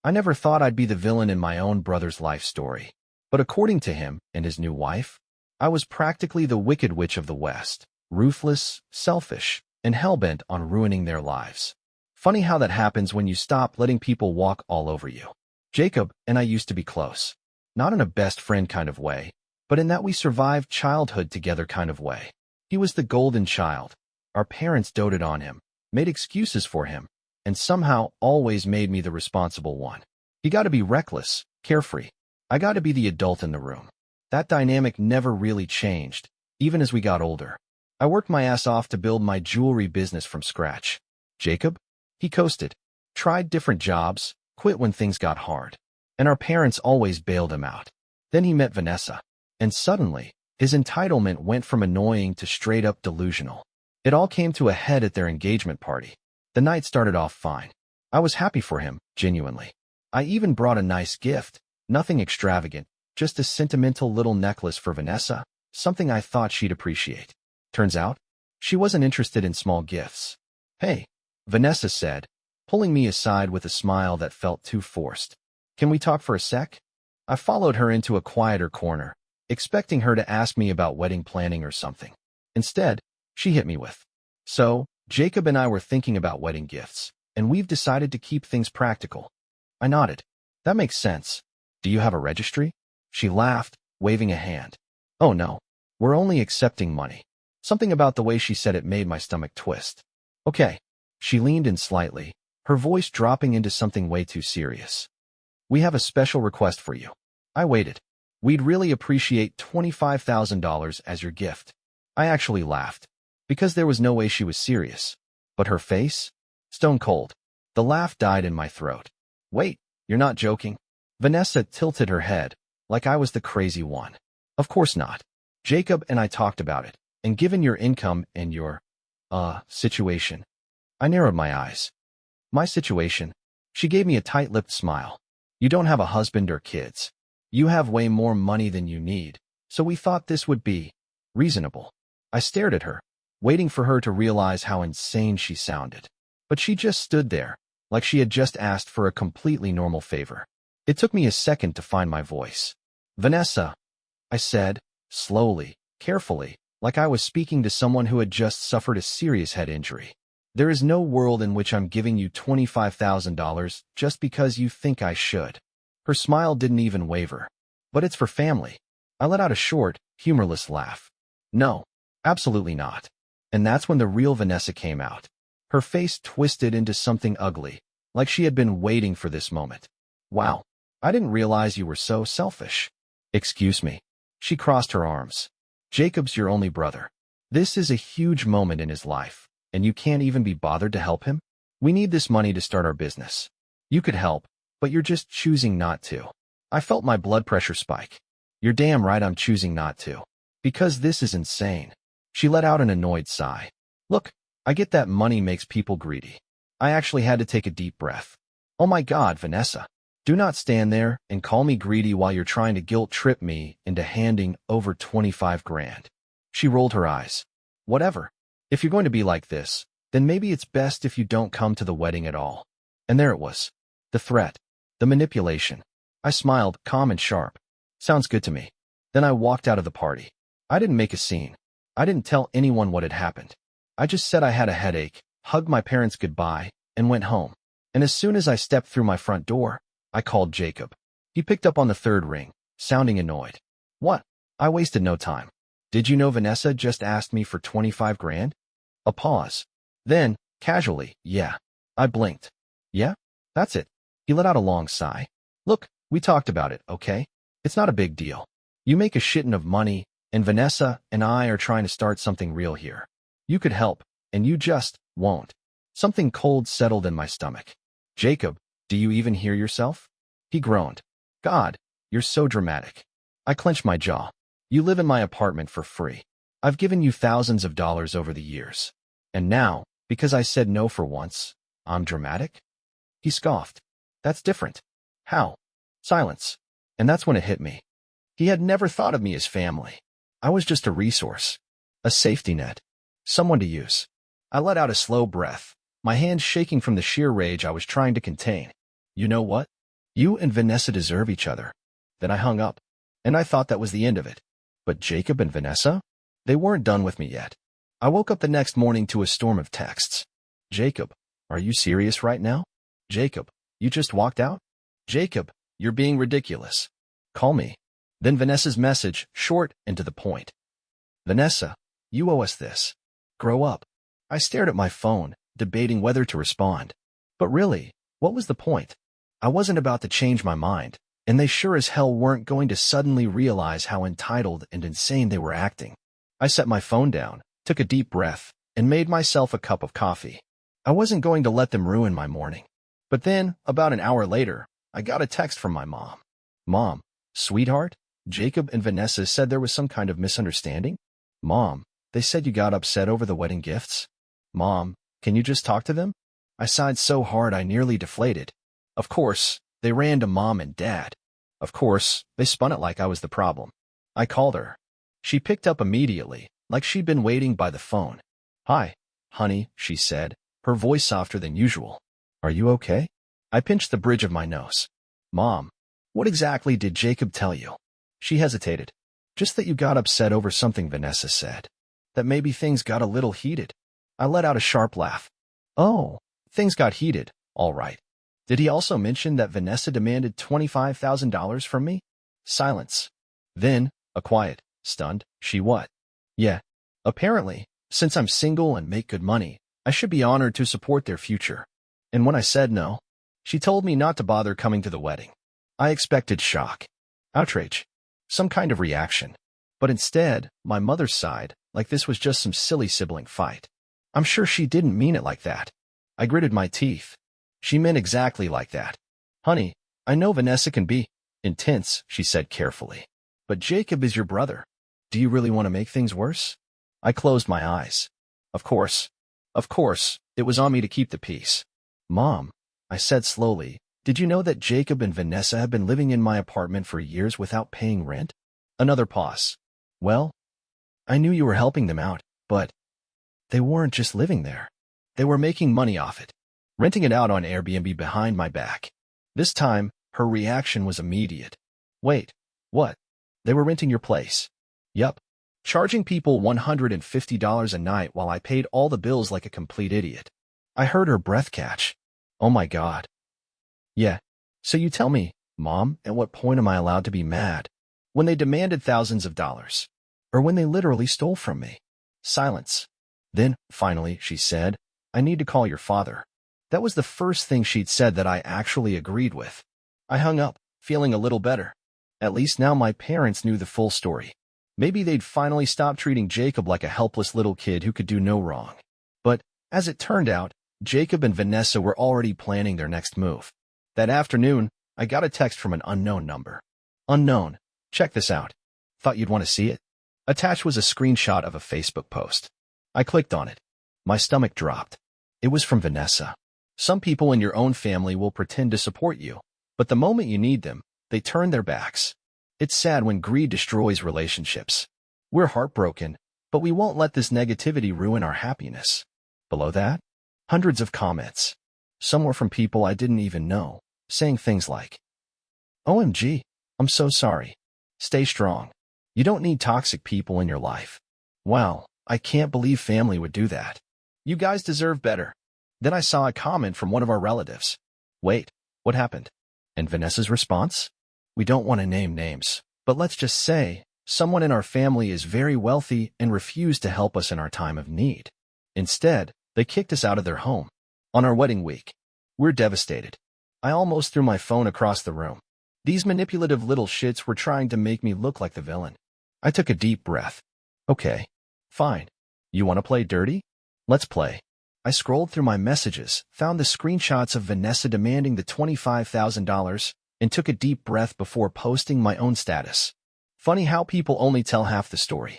I never thought I'd be the villain in my own brother's life story. But according to him and his new wife, I was practically the Wicked Witch of the West, ruthless, selfish, and hell-bent on ruining their lives. Funny how that happens when you stop letting people walk all over you. Jacob and I used to be close. Not in a best friend kind of way, but in that we survived childhood together kind of way. He was the golden child. Our parents doted on him, made excuses for him, and somehow always made me the responsible one. He got to be reckless, carefree. I got to be the adult in the room. That dynamic never really changed, even as we got older. I worked my ass off to build my jewelry business from scratch. Jacob? He coasted, tried different jobs, quit when things got hard. And our parents always bailed him out. Then he met Vanessa. And suddenly, his entitlement went from annoying to straight-up delusional. It all came to a head at their engagement party. The night started off fine. I was happy for him, genuinely. I even brought a nice gift, nothing extravagant, just a sentimental little necklace for Vanessa, something I thought she'd appreciate. Turns out, she wasn't interested in small gifts. "Hey," Vanessa said, pulling me aside with a smile that felt too forced. "Can we talk for a sec?" I followed her into a quieter corner, expecting her to ask me about wedding planning or something. Instead, she hit me with, "So, Jacob and I were thinking about wedding gifts, and we've decided to keep things practical." I nodded. "That makes sense. Do you have a registry?" She laughed, waving a hand. "Oh no, we're only accepting money." Something about the way she said it made my stomach twist. "Okay." She leaned in slightly, her voice dropping into something way too serious. "We have a special request for you." I waited. "We'd really appreciate $25,000 as your gift." I actually laughed, because there was no way she was serious. But her face? Stone cold. The laugh died in my throat. "Wait, you're not joking?" Vanessa tilted her head, like I was the crazy one. "Of course not. Jacob and I talked about it, and given your income and your, situation." I narrowed my eyes. "My situation?" She gave me a tight-lipped smile. "You don't have a husband or kids. You have way more money than you need, so we thought this would be reasonable." I stared at her, waiting for her to realize how insane she sounded. But she just stood there, like she had just asked for a completely normal favor. It took me a second to find my voice. "Vanessa," I said, slowly, carefully, like I was speaking to someone who had just suffered a serious head injury. "There is no world in which I'm giving you $25,000 just because you think I should." Her smile didn't even waver. "But it's for family." I let out a short, humorless laugh. "No, absolutely not." And that's when the real Vanessa came out. Her face twisted into something ugly, like she had been waiting for this moment. "Wow, I didn't realize you were so selfish." "Excuse me." She crossed her arms. "Jacob's your only brother. This is a huge moment in his life, and you can't even be bothered to help him? We need this money to start our business. You could help, but you're just choosing not to." I felt my blood pressure spike. "You're damn right I'm choosing not to. Because this is insane." She let out an annoyed sigh. "Look, I get that money makes people greedy." I actually had to take a deep breath. "Oh my God, Vanessa. Do not stand there and call me greedy while you're trying to guilt-trip me into handing over 25 grand. She rolled her eyes. "Whatever. If you're going to be like this, then maybe it's best if you don't come to the wedding at all." And there it was. The threat. The manipulation. I smiled, calm and sharp. "Sounds good to me." Then I walked out of the party. I didn't make a scene. I didn't tell anyone what had happened. I just said I had a headache, hugged my parents goodbye, and went home. And as soon as I stepped through my front door, I called Jacob. He picked up on the third ring, sounding annoyed. "What?" I wasted no time. "Did you know Vanessa just asked me for 25 grand? A pause. Then, casually, "Yeah." I blinked. "Yeah? That's it." He let out a long sigh. "Look, we talked about it, okay? It's not a big deal. You make a shitton of money, and Vanessa and I are trying to start something real here. You could help, and you just won't." Something cold settled in my stomach. "Jacob, do you even hear yourself?" He groaned. "God, you're so dramatic." I clenched my jaw. "You live in my apartment for free. I've given you thousands of dollars over the years. And now, because I said no for once, I'm dramatic?" He scoffed. "That's different." "How?" Silence. And that's when it hit me. He had never thought of me as family. I was just a resource. A safety net. Someone to use. I let out a slow breath, my hands shaking from the sheer rage I was trying to contain. "You know what?" You and Vanessa deserve each other. Then I hung up, and I thought that was the end of it. But Jacob and Vanessa? They weren't done with me yet. I woke up the next morning to a storm of texts. Jacob, are you serious right now? Jacob, you just walked out? Jacob, you're being ridiculous. Call me. Then Vanessa's message, short and to the point. Vanessa, you owe us this. Grow up. I stared at my phone, debating whether to respond. But really, what was the point? I wasn't about to change my mind, and they sure as hell weren't going to suddenly realize how entitled and insane they were acting. I set my phone down, took a deep breath, and made myself a cup of coffee. I wasn't going to let them ruin my morning. But then, about an hour later, I got a text from my mom. Mom, sweetheart, Jacob and Vanessa said there was some kind of misunderstanding? Mom, they said you got upset over the wedding gifts? Mom, can you just talk to them? I sighed so hard I nearly deflated. Of course, they ran to Mom and Dad. Of course, they spun it like I was the problem. I called her. She picked up immediately, like she'd been waiting by the phone. Hi, honey, she said, her voice softer than usual. Are you okay? I pinched the bridge of my nose. Mom, what exactly did Jacob tell you? She hesitated. Just that you got upset over something Vanessa said. That maybe things got a little heated. I let out a sharp laugh. Oh, things got heated, all right. Did he also mention that Vanessa demanded $25,000 from me? Silence. Then, a quiet, stunned, she what? Yeah. Apparently, since I'm single and make good money, I should be honored to support their future. And when I said no, she told me not to bother coming to the wedding. I expected shock, outrage, some kind of reaction. But instead, my mother sighed, like this was just some silly sibling fight. I'm sure she didn't mean it like that. I gritted my teeth. She meant exactly like that. Honey, I know Vanessa can be intense, she said carefully. But Jacob is your brother. Do you really want to make things worse? I closed my eyes. Of course, it was on me to keep the peace. Mom, I said slowly, did you know that Jacob and Vanessa have been living in my apartment for years without paying rent? Another pause. Well, I knew you were helping them out, but they weren't just living there. They were making money off it, renting it out on Airbnb behind my back. This time, her reaction was immediate. Wait, what? They were renting your place? Yup. Charging people $150 a night while I paid all the bills like a complete idiot. I heard her breath catch. Oh my God. Yeah. So you tell me, Mom, at what point am I allowed to be mad? When they demanded thousands of dollars? Or when they literally stole from me? Silence. Then, finally, she said, I need to call your father. That was the first thing she'd said that I actually agreed with. I hung up, feeling a little better. At least now my parents knew the full story. Maybe they'd finally stop treating Jacob like a helpless little kid who could do no wrong. But, as it turned out, Jacob and Vanessa were already planning their next move. That afternoon, I got a text from an unknown number. Unknown. Check this out. Thought you'd want to see it? Attached was a screenshot of a Facebook post. I clicked on it. My stomach dropped. It was from Vanessa. Some people in your own family will pretend to support you, but the moment you need them, they turn their backs. It's sad when greed destroys relationships. We're heartbroken, but we won't let this negativity ruin our happiness. Below that, hundreds of comments. Some were from people I didn't even know, saying things like, OMG, I'm so sorry. Stay strong. You don't need toxic people in your life. Wow, I can't believe family would do that. You guys deserve better. Then I saw a comment from one of our relatives. Wait, what happened? And Vanessa's response? We don't want to name names, but let's just say someone in our family is very wealthy and refused to help us in our time of need. Instead, they kicked us out of their home. On our wedding week. We're devastated. I almost threw my phone across the room. These manipulative little shits were trying to make me look like the villain. I took a deep breath. Okay, fine. You want to play dirty? Let's play. I scrolled through my messages, found the screenshots of Vanessa demanding the $25,000, and took a deep breath before posting my own status. Funny how people only tell half the story.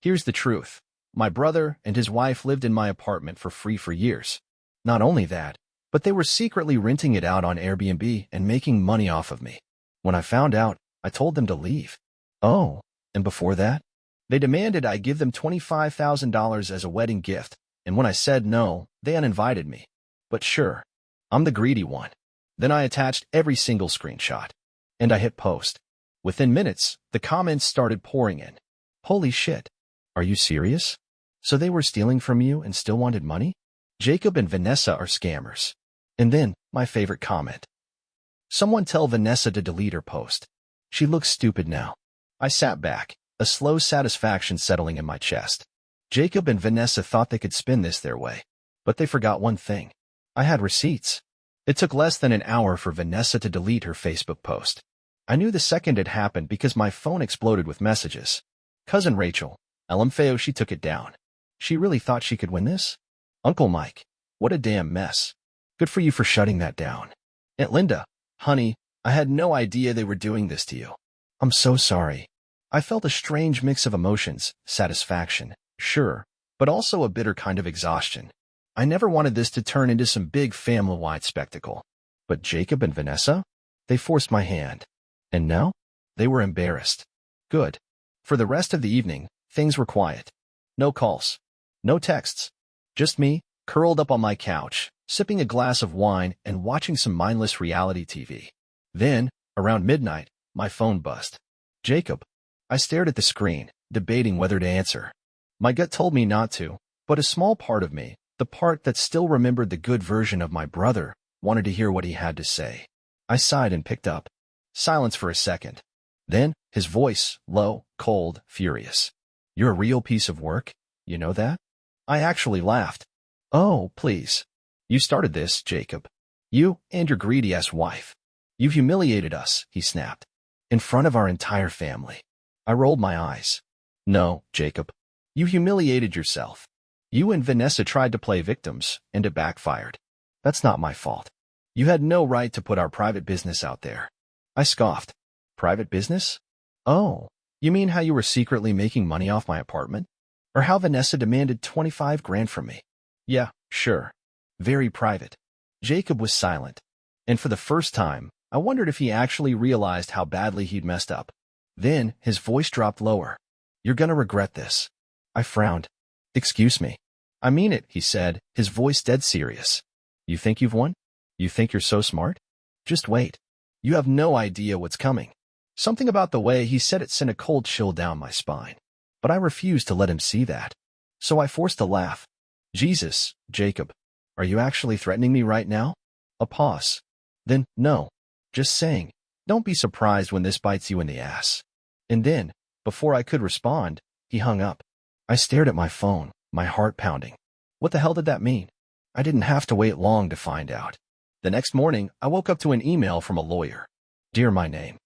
Here's the truth. My brother and his wife lived in my apartment for free for years. Not only that, but they were secretly renting it out on Airbnb and making money off of me. When I found out, I told them to leave. Oh, and before that, they demanded I give them $25,000 as a wedding gift, and when I said no, they uninvited me. But sure, I'm the greedy one. Then I attached every single screenshot. And I hit post. Within minutes, the comments started pouring in. Holy shit. Are you serious? So they were stealing from you and still wanted money? Jacob and Vanessa are scammers. And then, my favorite comment. Someone tell Vanessa to delete her post. She looks stupid now. I sat back, a slow satisfaction settling in my chest. Jacob and Vanessa thought they could spin this their way. But they forgot one thing. I had receipts. It took less than an hour for Vanessa to delete her Facebook post. I knew the second it happened because my phone exploded with messages. Cousin Rachel, LMFAO, she took it down. She really thought she could win this? Uncle Mike, what a damn mess. Good for you for shutting that down. Aunt Linda, honey, I had no idea they were doing this to you. I'm so sorry. I felt a strange mix of emotions, satisfaction, sure, but also a bitter kind of exhaustion. I never wanted this to turn into some big family-wide spectacle. But Jacob and Vanessa? They forced my hand. And now? They were embarrassed. Good. For the rest of the evening, things were quiet. No calls. No texts. Just me, curled up on my couch, sipping a glass of wine and watching some mindless reality TV. Then, around midnight, my phone buzzed. Jacob. I stared at the screen, debating whether to answer. My gut told me not to, but a small part of me, the part that still remembered the good version of my brother, wanted to hear what he had to say. I sighed and picked up. Silence for a second. Then, his voice, low, cold, furious. You're a real piece of work, you know that? I actually laughed. Oh, please. You started this, Jacob. You and your greedy-ass wife. You've humiliated us, he snapped. In front of our entire family. I rolled my eyes. No, Jacob. You humiliated yourself. You and Vanessa tried to play victims, and it backfired. That's not my fault. You had no right to put our private business out there. I scoffed. Private business? Oh, you mean how you were secretly making money off my apartment? Or how Vanessa demanded 25 grand from me? Yeah, sure. Very private. Jacob was silent. And for the first time, I wondered if he actually realized how badly he'd messed up. Then, his voice dropped lower. You're gonna regret this. I frowned. Excuse me. I mean it, he said, his voice dead serious. You think you've won? You think you're so smart? Just wait. You have no idea what's coming. Something about the way he said it sent a cold chill down my spine. But I refused to let him see that. So I forced a laugh. Jesus, Jacob. Are you actually threatening me right now? A pause. Then, no. Just saying. Don't be surprised when this bites you in the ass. And then, before I could respond, he hung up. I stared at my phone, my heart pounding. What the hell did that mean? I didn't have to wait long to find out. The next morning, I woke up to an email from a lawyer. Dear my name.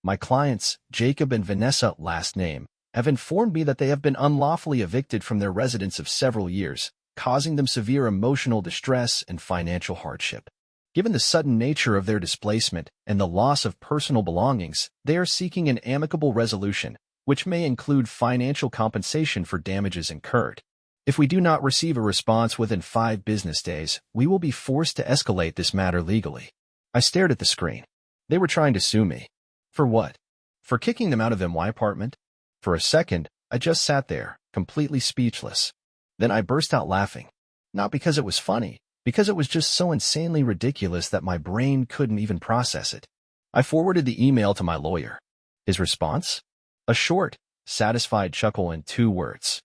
My clients, Jacob and Vanessa, last name, have informed me that they have been unlawfully evicted from their residence of several years, causing them severe emotional distress and financial hardship. Given the sudden nature of their displacement and the loss of personal belongings, they are seeking an amicable resolution, which may include financial compensation for damages incurred. If we do not receive a response within 5 business days, we will be forced to escalate this matter legally. I stared at the screen. They were trying to sue me. For what? For kicking them out of my apartment? For a second, I just sat there, completely speechless. Then I burst out laughing. Not because it was funny, because it was just so insanely ridiculous that my brain couldn't even process it. I forwarded the email to my lawyer. His response? A short, satisfied chuckle in 2 words.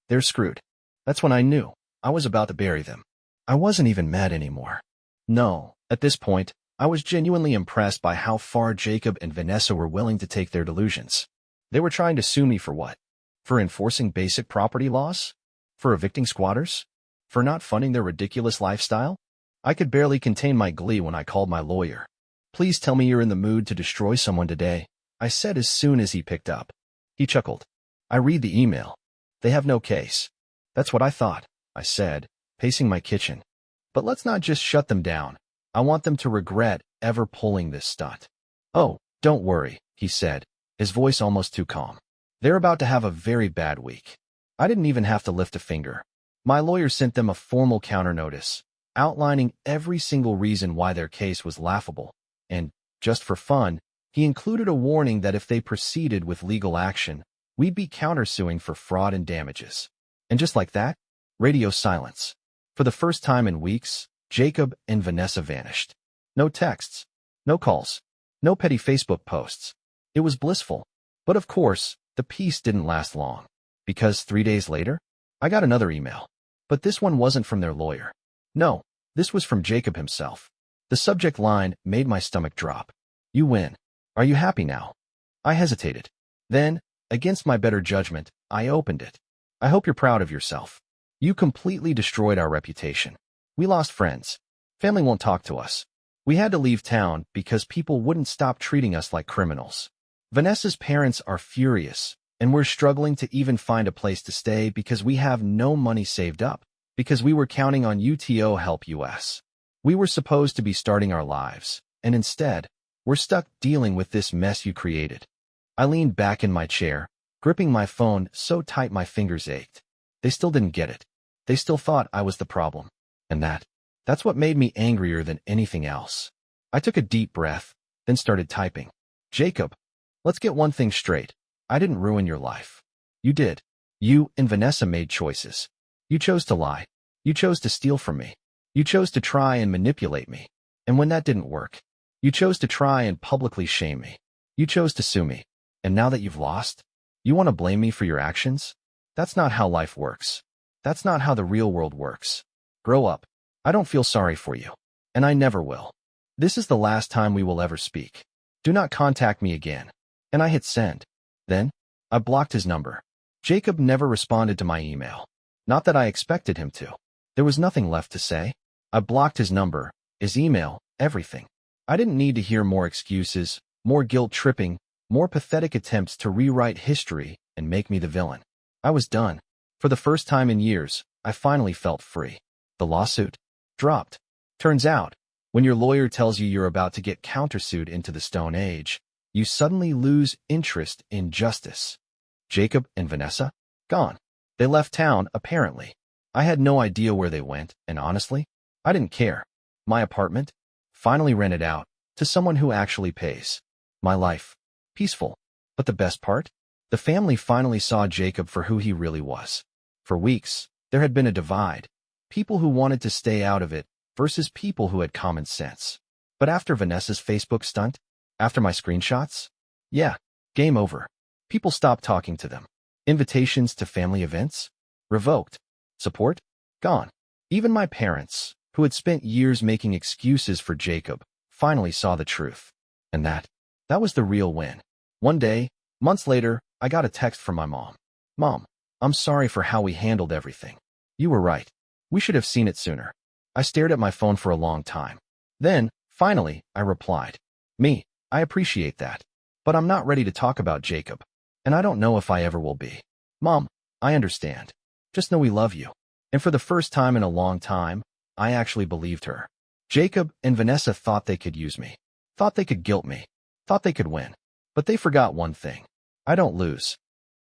They're screwed. That's when I knew. I was about to bury them. I wasn't even mad anymore. No, at this point, I was genuinely impressed by how far Jacob and Vanessa were willing to take their delusions. They were trying to sue me for what? For enforcing basic property laws? For evicting squatters? For not funding their ridiculous lifestyle? I could barely contain my glee when I called my lawyer. Please tell me you're in the mood to destroy someone today, I said as soon as he picked up. He chuckled. I read the email. They have no case. That's what I thought, I said, pacing my kitchen. But let's not just shut them down. I want them to regret ever pulling this stunt. Oh, don't worry, he said, his voice almost too calm. They're about to have a very bad week. I didn't even have to lift a finger. My lawyer sent them a formal counter notice, outlining every single reason why their case was laughable, and, just for fun, he included a warning that if they proceeded with legal action, we'd be countersuing for fraud and damages. And just like that, radio silence. For the first time in weeks, Jacob and Vanessa vanished. No texts. No calls. No petty Facebook posts. It was blissful. But of course, the peace didn't last long. Because 3 days later, I got another email. But this one wasn't from their lawyer. No, this was from Jacob himself. The subject line made my stomach drop. You win. Are you happy now? I hesitated. Then, against my better judgment, I opened it. I hope you're proud of yourself. You completely destroyed our reputation. We lost friends. Family won't talk to us. We had to leave town because people wouldn't stop treating us like criminals. Vanessa's parents are furious, and we're struggling to even find a place to stay because we have no money saved up, because we were counting on UTO Help US. We were supposed to be starting our lives, and instead, we're stuck dealing with this mess you created. I leaned back in my chair, gripping my phone so tight my fingers ached. They still didn't get it. They still thought I was the problem. And that's what made me angrier than anything else. I took a deep breath, then started typing. Jacob, let's get one thing straight. I didn't ruin your life. You did. You and Vanessa made choices. You chose to lie. You chose to steal from me. You chose to try and manipulate me. And when that didn't work, you chose to try and publicly shame me. You chose to sue me. And now that you've lost, you want to blame me for your actions? That's not how life works. That's not how the real world works. Grow up. I don't feel sorry for you. And I never will. This is the last time we will ever speak. Do not contact me again. And I hit send. Then, I blocked his number. Jacob never responded to my email. Not that I expected him to. There was nothing left to say. I blocked his number, his email, everything. I didn't need to hear more excuses, more guilt-tripping, more pathetic attempts to rewrite history and make me the villain. I was done. For the first time in years, I finally felt free. The lawsuit dropped. Turns out, when your lawyer tells you you're about to get countersued into the Stone Age, you suddenly lose interest in justice. Jacob and Vanessa? Gone. They left town, apparently. I had no idea where they went, and honestly, I didn't care. My apartment? Finally rented out, to someone who actually pays. My life? Peaceful. But the best part? The family finally saw Jacob for who he really was. For weeks, there had been a divide. People who wanted to stay out of it versus people who had common sense. But after Vanessa's Facebook stunt, after my screenshots, yeah, game over. People stopped talking to them. Invitations to family events? Revoked. Support? Gone. Even my parents, who had spent years making excuses for Jacob, finally saw the truth. And that was the real win. One day, months later, I got a text from my mom. Mom, I'm sorry for how we handled everything. You were right. We should have seen it sooner. I stared at my phone for a long time. Then, finally, I replied. I appreciate that. But I'm not ready to talk about Jacob. And I don't know if I ever will be. Mom, I understand. Just know we love you. And for the first time in a long time, I actually believed her. Jacob and Vanessa thought they could use me. Thought they could guilt me. Thought they could win. But they forgot one thing. I don't lose.